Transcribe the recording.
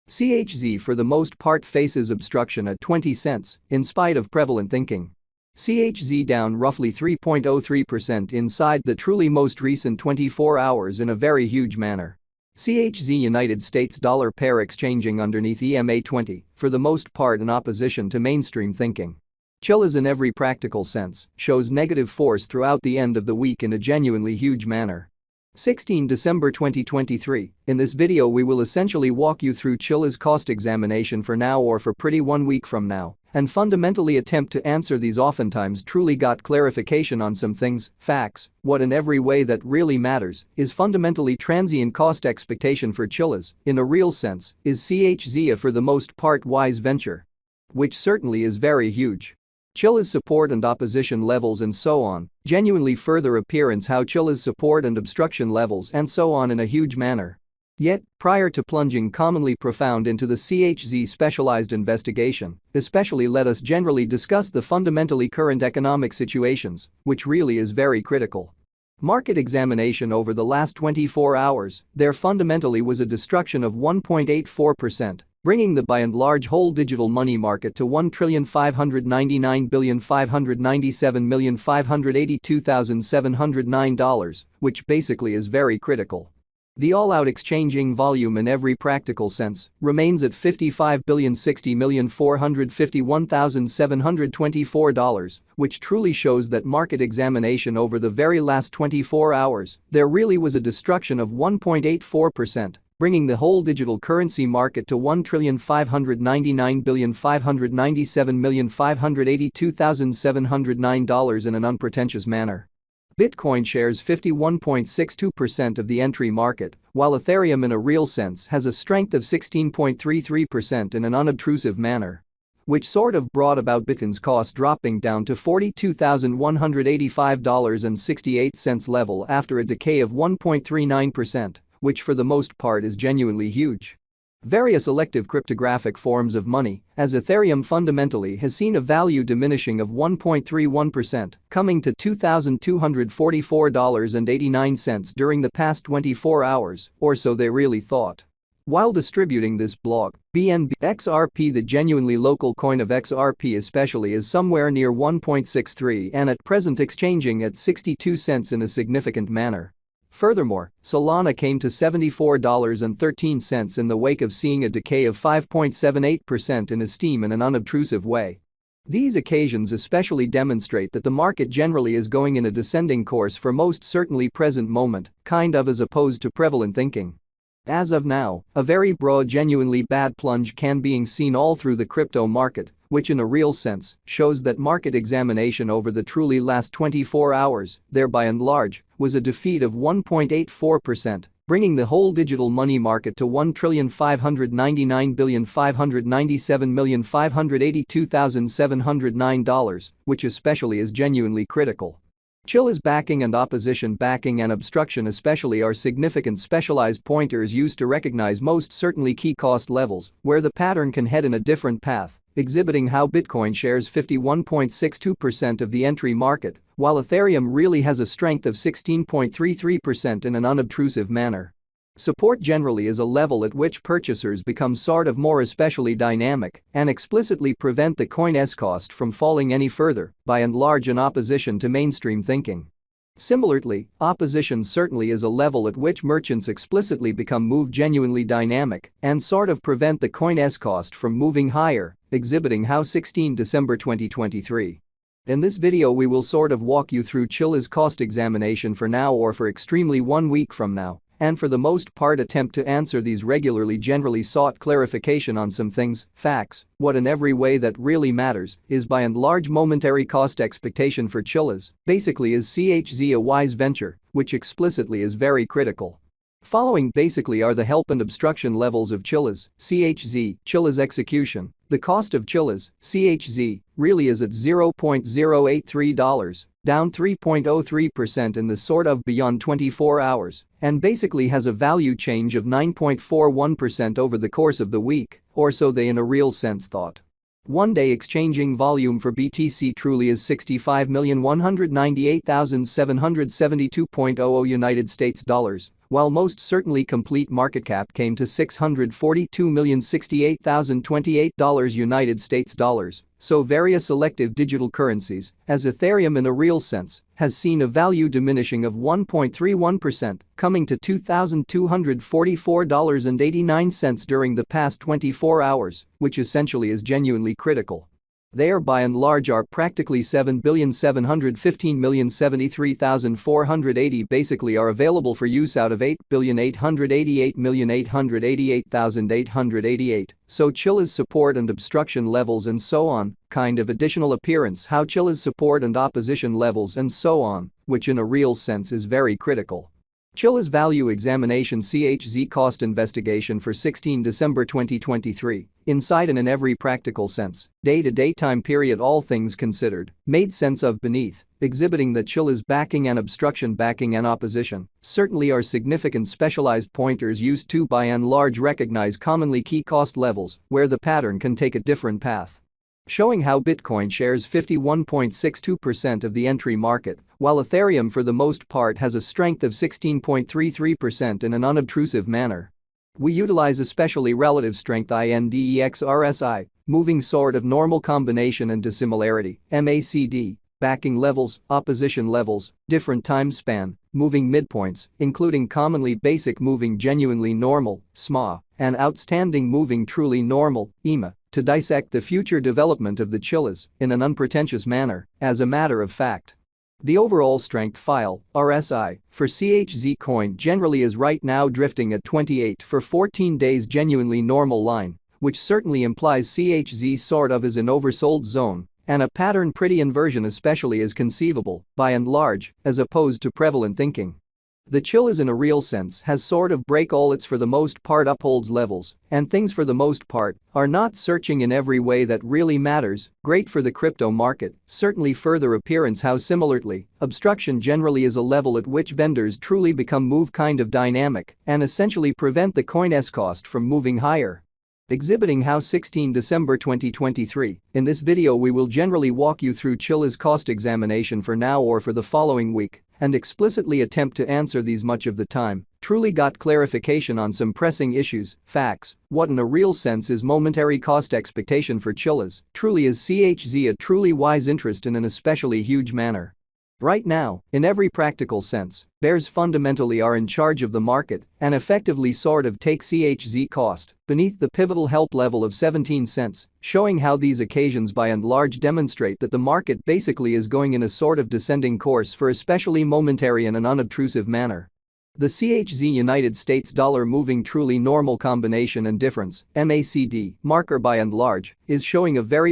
CHZ for the most part faces obstruction at 20 cents, in spite of prevalent thinking. CHZ down roughly 3.03% inside the truly most recent 24 hours in a very huge manner. CHZ United States dollar pair exchanging underneath EMA 20, for the most part in opposition to mainstream thinking. Chilliz in every practical sense shows negative force throughout the end of the week in a genuinely huge manner. 16 December 2023, in this video we will essentially walk you through Chilliz cost examination for now or for pretty 1 week from now, and fundamentally attempt to answer these oftentimes truly got clarification on some things, facts, what in every way that really matters, is fundamentally transient cost expectation for Chilliz, in a real sense, is CHZ a for the most part wise venture? Which certainly is very huge. Chilliz support and opposition levels and so on, genuinely further appearance how Chilliz support and obstruction levels and so on in a huge manner. Yet, prior to plunging commonly profound into the CHZ specialized investigation, especially let us generally discuss the fundamentally current economic situations, which really is very critical. Market examination over the last 24 hours, there fundamentally was a destruction of 1.84%. Bringing the by and large whole digital money market to $1,599,597,582,709, which basically is very critical. The all-out exchanging volume in every practical sense remains at $55,060,451,724, which truly shows that market examination over the very last 24 hours, there really was a destruction of 1.84%. Bringing the whole digital currency market to $1,599,597,582,709 in an unpretentious manner. Bitcoin shares 51.62% of the entry market, while Ethereum in a real sense has a strength of 16.33% in an unobtrusive manner. Which sort of brought about Bitcoin's cost dropping down to $42,185.68 level after a decay of 1.39%. Which for the most part is genuinely huge. Various elective cryptographic forms of money, as Ethereum fundamentally has seen a value diminishing of 1.31%, coming to $2,244.89 during the past 24 hours, or so they really thought. While distributing this blog, BNB XRP, the genuinely local coin of XRP especially, is somewhere near 1.63 and at present exchanging at 62 cents in a significant manner. Furthermore, Solana came to $74.13 in the wake of seeing a decay of 5.78% in esteem in an unobtrusive way. These occasions especially demonstrate that the market generally is going in a descending course for most certainly present moment, kind of as opposed to prevalent thinking. As of now, a very broad genuinely bad plunge can being seen all through the crypto market, which in a real sense shows that market examination over the truly last 24 hours, there by and large, was a defeat of 1.84%, bringing the whole digital money market to $1,599,597,582,709, which especially is genuinely critical. Chilliz backing and opposition backing and obstruction especially are significant specialized pointers used to recognize most certainly key cost levels where the pattern can head in a different path, exhibiting how Bitcoin shares 51.62% of the entry market, while Ethereum really has a strength of 16.33% in an unobtrusive manner. Support generally is a level at which purchasers become sort of more especially dynamic and explicitly prevent the coin's cost from falling any further, by and large in opposition to mainstream thinking. Similarly, opposition certainly is a level at which merchants explicitly become move genuinely dynamic and sort of prevent the coin's cost from moving higher, exhibiting how 16 December 2023. In this video we will sort of walk you through Chilliz cost examination for now or for extremely 1 week from now, and for the most part attempt to answer these regularly generally sought clarification on some things, facts, what in every way that really matters, is by and large momentary cost expectation for Chilliz, basically is CHZ a wise venture, which explicitly is very critical. Following basically are the help and obstruction levels of Chilliz, CHZ, Chilliz execution. The cost of Chilliz, CHZ, really is at $0.083, down 3.03% in the sort of beyond 24 hours, and basically has a value change of 9.41% over the course of the week, or so they in a real sense thought. One-day exchanging volume for BTC truly is 65,198,772.00 United States dollars, while most certainly complete market cap came to $642,068,028 United States dollars. So various elective digital currencies, as Ethereum in a real sense, has seen a value diminishing of 1.31%, coming to $2,244.89 during the past 24 hours, which essentially is genuinely critical. They are by and large are practically 7,715,073,480 basically are available for use out of 8,888,888,888. So Chilliz support and obstruction levels and so on, kind of additional appearance how Chilliz support and opposition levels and so on, which in a real sense is very critical. Chilliz Value Examination CHZ Cost Investigation for 16 December 2023, inside and in every practical sense, day-to-day time period all things considered, made sense of beneath, exhibiting that Chilliz backing and obstruction backing and opposition certainly are significant specialized pointers used to by and large recognize commonly key cost levels where the pattern can take a different path. Showing how Bitcoin shares 51.62% of the entry market, while Ethereum for the most part has a strength of 16.33% in an unobtrusive manner. We utilize especially relative strength INDEX RSI, moving sort of normal combination and dissimilarity, MACD, backing levels, opposition levels, different time span, moving midpoints, including commonly basic moving genuinely normal, SMA, and outstanding moving truly normal, EMA, to dissect the future development of the Chilliz in an unpretentious manner, as a matter of fact. The overall strength file, RSI, for CHZ coin generally is right now drifting at 28 for 14 days genuinely normal line, which certainly implies CHZ sort of is an oversold zone, and a pattern pretty inversion especially is conceivable, by and large, as opposed to prevalent thinking. The Chilliz in a real sense has sort of break all its for the most part upholds levels, and things for the most part are not searching in every way that really matters, great for the crypto market, certainly further appearance how similarly, obstruction generally is a level at which vendors truly become move kind of dynamic and essentially prevent the coin's cost from moving higher. Exhibiting how 16 December 2023, in this video we will generally walk you through Chilliz cost examination for now or for the following week, and explicitly attempt to answer these much of the time, truly got clarification on some pressing issues, facts, what in a real sense is momentary cost expectation for Chilliz, truly is CHZ a truly wise interest in an especially huge manner. Right now, in every practical sense, bears fundamentally are in charge of the market and effectively sort of take CHZ cost beneath the pivotal help level of 17 cents, showing how these occasions by and large demonstrate that the market basically is going in a sort of descending course for especially momentary in an unobtrusive manner. The CHZ United States dollar moving truly normal combination and difference, MACD, marker by and large, is showing a very